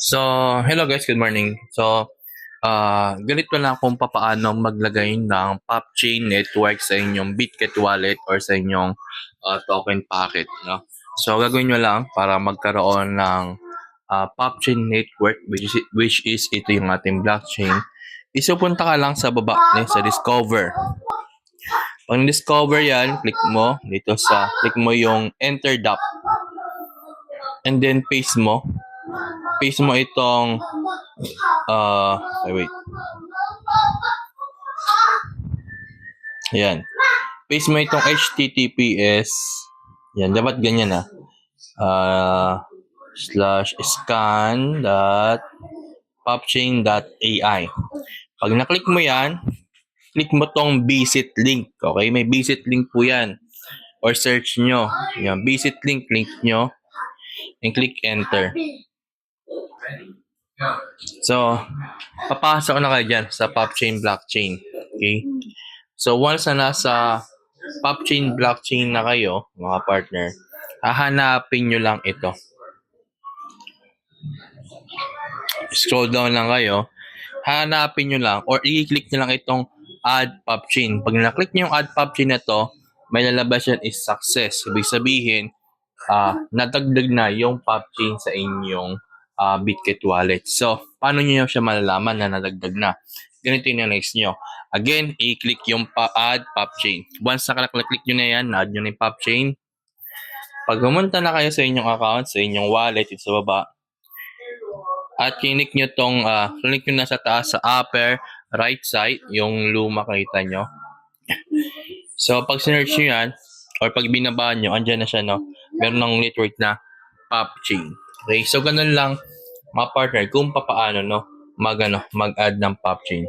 So, hello guys, good morning. So, ganito lang kung papaano maglagay ng PopChain network sa inyong Bitget wallet or sa inyong token packet, no? So, gagawin nyo lang para magkaroon ng PopChain network which is ito yung ating blockchain. Isupunta ka lang sa baba, sa discover. Pag discover yan, click mo yung enter dApp. And then paste mo itong wait. Ayan. Paste mo itong HTTPS. Yan, dapat ganyan /scan.popchain.ai. Pag na-click mo yan, click mo tong visit link. Okay? May visit link po yan. Or search nyo. Yan, visit link, link nyo. And click enter. So, papasok na kayo dyan sa PopChain blockchain. Okay? So, once na nasa PopChain blockchain na kayo, mga partner, hahanapin nyo lang ito. Scroll down lang kayo. Hanapin nyo lang or i-click nyo lang itong add PopChain. Pag na-click nyo yung add PopChain na to, may lalabas yan is success. Ibig sabihin, nadagdag na yung PopChain sa inyong Bitget wallet. So, paano nyo siya malalaman na nadagdag na? Ganito yung next nyo. Again, i-click yung add PopChain. Once na-click nyo na yan, na-add nyo na yung PopChain. Pag pumunta na kayo sa inyong account, sa inyong wallet, ito sa baba, at click nyo tong, click nyo na sa taas, sa upper right side, yung luma kita nyo. So, pag sinerch nyo yan, or pag binaba nyo, andyan na siya, no? Meron ng network na PopChain. Okay, so ganun lang, mga partner, kung papaano, no, mag-add ng PopChain.